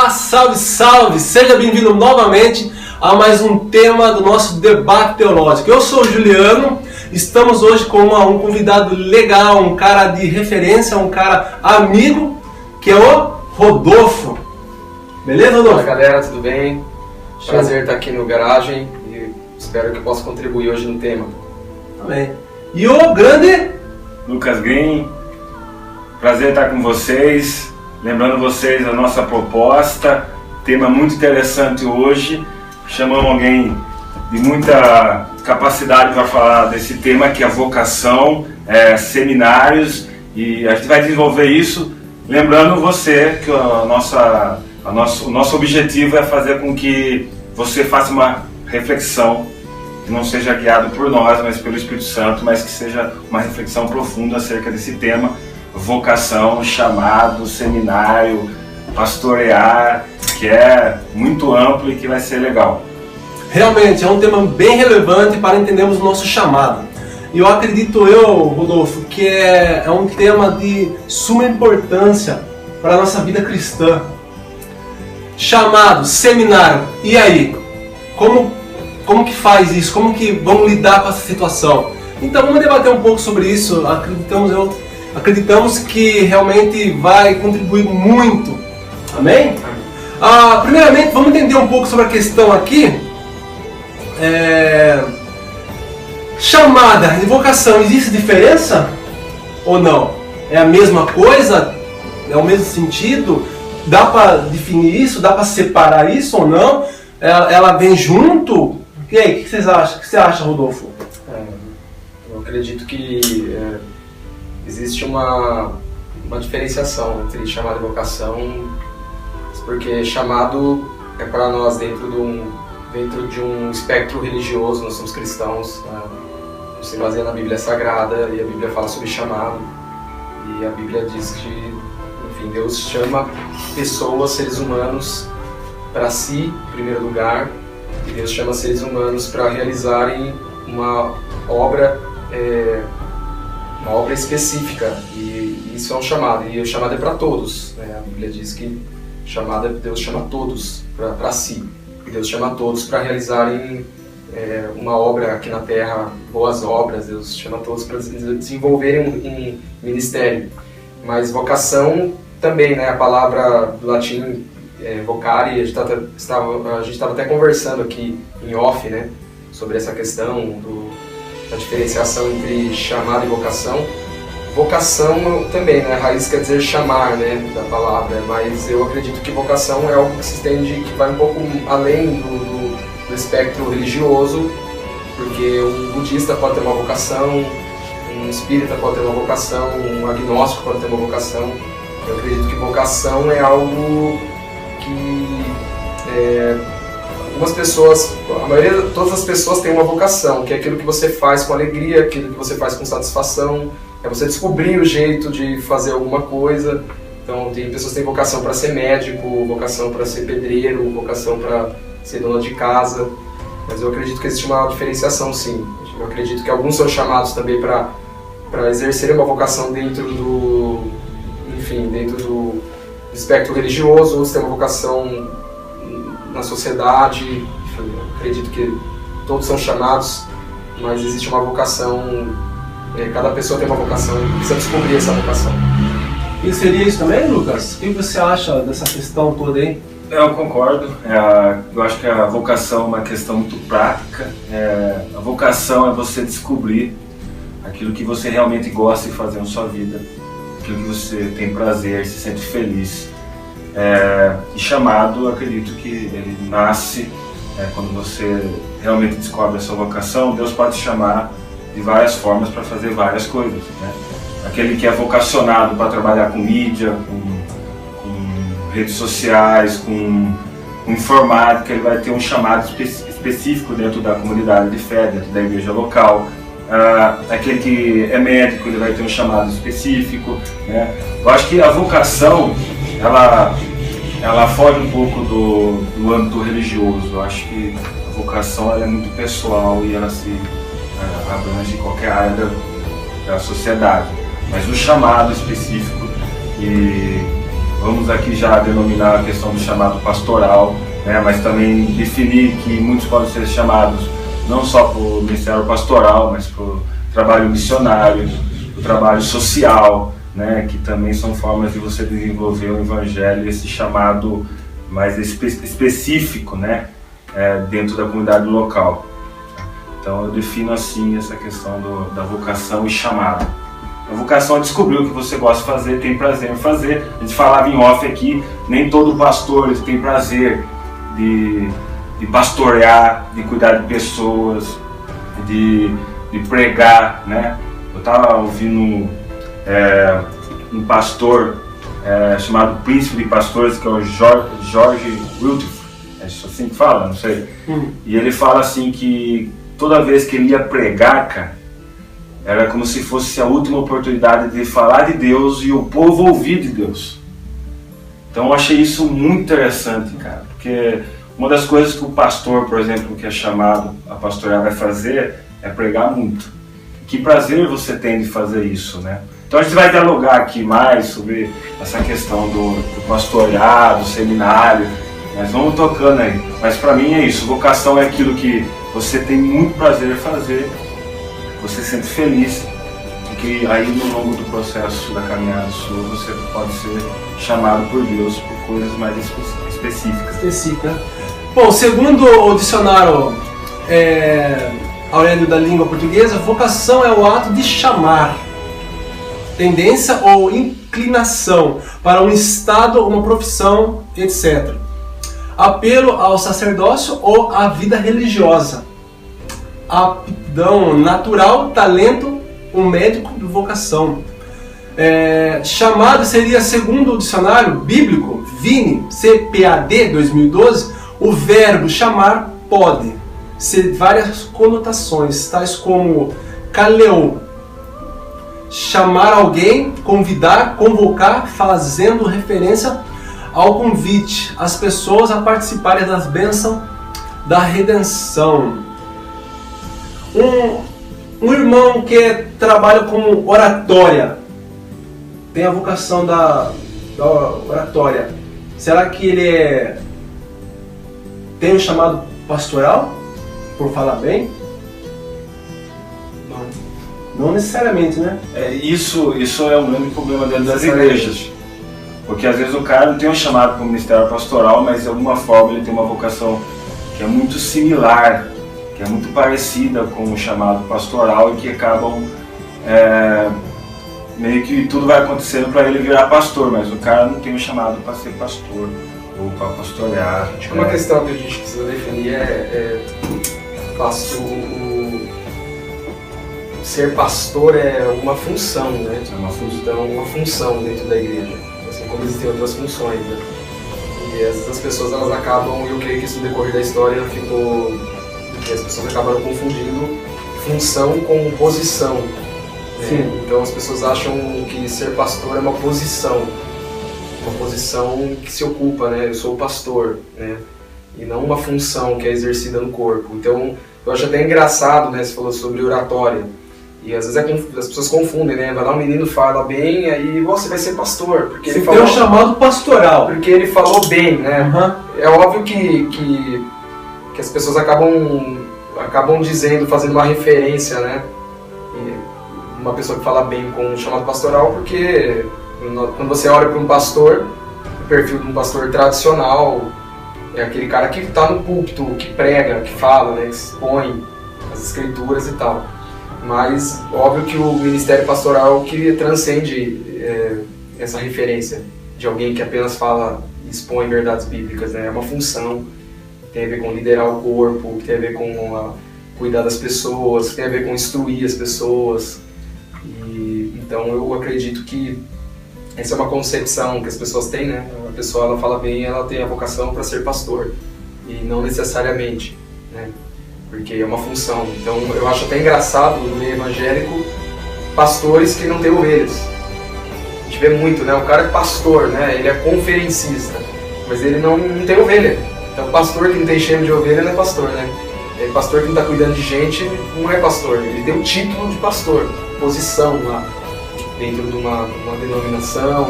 Olá, salve, salve! Seja bem-vindo novamente a mais um tema do nosso debate teológico. Eu sou o Juliano, estamos hoje com um convidado legal, um cara de referência, um cara amigo, que é o Rodolfo. Beleza, Rodolfo? Fala galera, tudo bem? Prazer estar aqui no Garagem e espero que eu possa contribuir hoje no tema. Amém. E o grande Lucas Green, prazer estar com vocês. Lembrando vocês a nossa proposta, tema muito interessante hoje. Chamamos alguém de muita capacidade para falar desse tema, que é a vocação, seminários, e a gente vai desenvolver isso. Lembrando você que o nosso objetivo é fazer com que você faça uma reflexão, que não seja guiado por nós, mas pelo Espírito Santo, mas que seja uma reflexão profunda acerca desse tema. Vocação, chamado, seminário, pastorear, que é muito amplo e que vai ser legal. Realmente é um tema bem relevante para entendermos o nosso chamado. E eu acredito, Rodolfo, que é um tema de suma importância para a nossa vida cristã. Chamado, seminário, e aí? Como que faz isso? Como que vamos lidar com essa situação? Então vamos debater um pouco sobre isso. Acreditamos que realmente vai contribuir muito. Amém? Primeiramente, vamos entender um pouco sobre a questão aqui. Chamada e vocação, existe diferença ou não? É a mesma coisa? É o mesmo sentido? Dá para definir isso? Dá para separar isso ou não? Ela vem junto? E aí, o que vocês acham? O que você acha, Rodolfo? Eu acredito que existe uma diferenciação entre chamado e vocação, porque chamado é para nós dentro de um espectro religioso. Nós somos cristãos, se baseia na Bíblia Sagrada, e a Bíblia fala sobre chamado, e a Bíblia diz que, enfim, Deus chama pessoas, seres humanos, para si, em primeiro lugar, e Deus chama seres humanos para realizarem uma obra específica, e isso é um chamado, e o chamado é para todos, né? A Bíblia diz que Deus chama todos para si, e Deus chama todos para realizarem uma obra aqui na terra, boas obras. Deus chama todos para desenvolverem um ministério. Mas vocação também, né? A palavra do latim vocare, a gente estava até conversando aqui em off, né? Sobre essa questão da diferenciação entre chamado e vocação. Vocação também, né? A raiz quer dizer chamar, né? Da palavra, mas eu acredito que vocação é algo que se estende, que vai um pouco além do espectro religioso, porque um budista pode ter uma vocação, um espírita pode ter uma vocação, um agnóstico pode ter uma vocação. Eu acredito que vocação é algo que algumas pessoas, todas as pessoas têm uma vocação, que é aquilo que você faz com alegria, aquilo que você faz com satisfação, é você descobrir o jeito de fazer alguma coisa. Então tem pessoas que têm vocação para ser médico, vocação para ser pedreiro, vocação para ser dona de casa, mas eu acredito que existe uma diferenciação, sim. Eu acredito que alguns são chamados também para exercerem uma vocação dentro do espectro religioso, outros têm uma vocação na sociedade. Enfim, eu acredito que todos são chamados, mas existe uma vocação, cada pessoa tem uma vocação e precisa descobrir essa vocação. E seria isso também, Lucas? O que você acha dessa questão toda aí? Eu concordo. Eu acho que a vocação é uma questão muito prática. A vocação é você descobrir aquilo que você realmente gosta de fazer na sua vida, aquilo que você tem prazer, se sente feliz. E chamado, eu acredito que ele nasce quando você realmente descobre a sua vocação. Deus pode te chamar de várias formas para fazer várias coisas, né? Aquele que é vocacionado para trabalhar com mídia, com redes sociais, com informática, ele vai ter um chamado específico dentro da comunidade de fé, dentro da igreja local. Aquele que é médico, ele vai ter um chamado específico, né? Eu acho que a vocação, ela foge um pouco do âmbito religioso. Eu acho que a vocação ela é muito pessoal e ela se abrange em qualquer área da sociedade. Mas o chamado específico, e Vamos aqui já denominar a questão do chamado pastoral, né? Mas também definir que muitos podem ser chamados não só para o ministério pastoral, mas para o trabalho missionário, o trabalho social, né? Que também são formas de você desenvolver o evangelho, esse chamado mais específico, né? Dentro da comunidade local. Então eu defino assim essa questão da vocação e chamado. A vocação é descobrir o que você gosta de fazer, tem prazer em fazer. A gente falava em off aqui, nem todo pastor tem prazer de pastorear, de cuidar de pessoas, de pregar, né? Eu estava ouvindo um pastor chamado Príncipe de Pastores, que é o George Wiltford, é assim que fala, não sei. E ele fala assim que toda vez que ele ia pregar, cara, era como se fosse a última oportunidade de falar de Deus e o povo ouvir de Deus. Então eu achei isso muito interessante, cara, porque uma das coisas que o pastor, por exemplo, que é chamado a pastorear, vai fazer é pregar muito. Que prazer você tem de fazer isso, né? Então a gente vai dialogar aqui mais sobre essa questão do pastorear, do seminário, mas vamos tocando aí. Mas para mim é isso, vocação é aquilo que você tem muito prazer em fazer, você se sente feliz, e que aí no longo do processo da caminhada sua você pode ser chamado por Deus por coisas mais específicas. Bom, segundo o dicionário Aurélio da língua portuguesa, vocação é o ato de chamar, tendência ou inclinação para um estado, uma profissão, etc. Apelo ao sacerdócio ou à vida religiosa. Aptidão natural, talento, um médico de vocação. Chamado seria, segundo o dicionário bíblico, Vini, CPAD 2012, o verbo chamar pode ser várias conotações, tais como kaleo, chamar alguém, convidar, convocar, fazendo referência ao convite, as pessoas a participarem das bênçãos da redenção. Um irmão que trabalha como oratória, tem a vocação da oratória, será que ele tem um chamado pastoral, por falar bem? Não necessariamente, né? Isso é um grande problema dentro das igrejas. Porque às vezes o cara não tem um chamado para o ministério pastoral, mas de alguma forma ele tem uma vocação que é muito similar, que é muito parecida com o chamado pastoral, e que acabam meio que tudo vai acontecendo para ele virar pastor, mas o cara não tem um chamado para ser pastor ou para pastorear. Acho que uma questão que a gente precisa definir ser pastor é uma função, né? É uma função. Então, uma função dentro da igreja, assim como existem outras funções, né? E essas pessoas, elas acabam, eu creio que isso no decorrer da história ficou, que as pessoas acabaram confundindo função com posição, né? Então as pessoas acham que ser pastor é uma posição que se ocupa, né? Eu sou o pastor, né? E não uma função que é exercida no corpo. Então, eu acho até engraçado, né? Você falou sobre oratória. E às vezes as pessoas confundem, né? Vai lá, um menino fala bem, aí você vai ser pastor. Porque ele falou, tem um chamado pastoral. Porque ele falou bem, né? Uhum. É óbvio que as pessoas acabam dizendo, fazendo uma referência, né? E uma pessoa que fala bem com um chamado pastoral, porque quando você olha para um pastor, o perfil de um pastor tradicional é aquele cara que está no púlpito, que prega, que fala, né? Que expõe as escrituras e tal. Mas óbvio que o ministério pastoral que transcende essa referência de alguém que apenas fala e expõe verdades bíblicas, né? É uma função que tem a ver com liderar o corpo, que tem a ver com cuidar das pessoas, que tem a ver com instruir as pessoas. Então eu acredito que essa é uma concepção que as pessoas têm, né? A pessoa, ela fala bem, ela tem a vocação para ser pastor, e não necessariamente, né? Porque é uma função. Então eu acho até engraçado no meio evangélico pastores que não têm ovelhas. A gente vê muito, né? O cara é pastor, né? Ele é conferencista, mas ele não tem ovelha. Então pastor que não tem cheiro de ovelha não é pastor, né? Pastor que não está cuidando de gente não é pastor. Ele tem o título de pastor, posição lá dentro de uma denominação,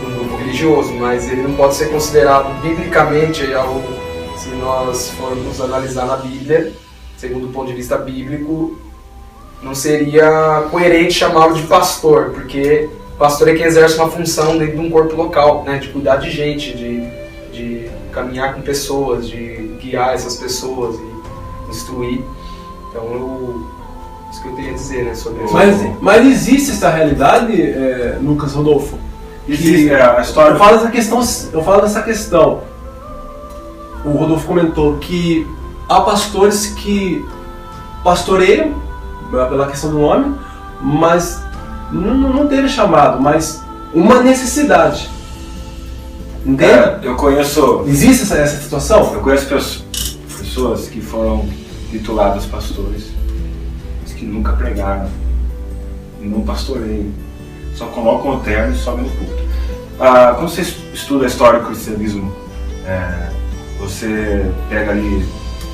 um grupo religioso, mas ele não pode ser considerado biblicamente, se nós formos analisar na Bíblia, segundo o ponto de vista bíblico, não seria coerente chamá-lo de pastor, porque pastor é quem exerce uma função dentro de um corpo local, né, de cuidar de gente, de caminhar com pessoas, de guiar essas pessoas e instruir. Então, isso que eu tenho a dizer, né, sobre isso. Mas existe essa realidade, Lucas, Rodolfo? Existe a história. Eu falo dessa questão. O Rodolfo comentou que há pastores que pastoreiam, pela questão do nome, mas não teve chamado, mas uma necessidade. Entende? Eu conheço. Existe essa situação? Eu conheço pessoas que foram tituladas pastores, mas que nunca pregaram, não pastoreiam, só colocam o terno e sobem no púlpito. Quando você estuda a história do cristianismo, você pega ali,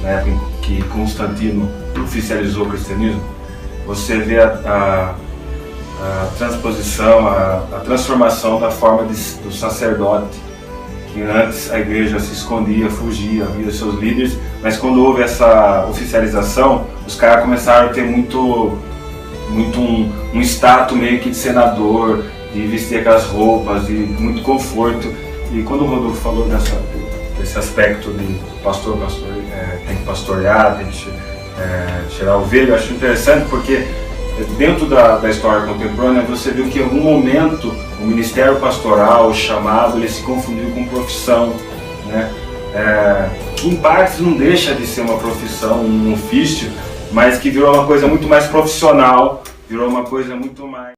na época em que Constantino oficializou o cristianismo, você vê a transposição, a transformação da forma do sacerdote, que antes a igreja se escondia, fugia, havia seus líderes, mas quando houve essa oficialização, os caras começaram a ter muito um status meio que de senador, de vestir aquelas roupas, de muito conforto. E quando o Rodolfo falou desse aspecto de pastor tem que pastorear, tem que tirar ovelha, eu acho interessante porque dentro da história contemporânea você viu que em algum momento o ministério pastoral, o chamado, ele se confundiu com profissão, né? Que em partes não deixa de ser uma profissão, um ofício, mas que virou uma coisa muito mais profissional, virou uma coisa muito mais...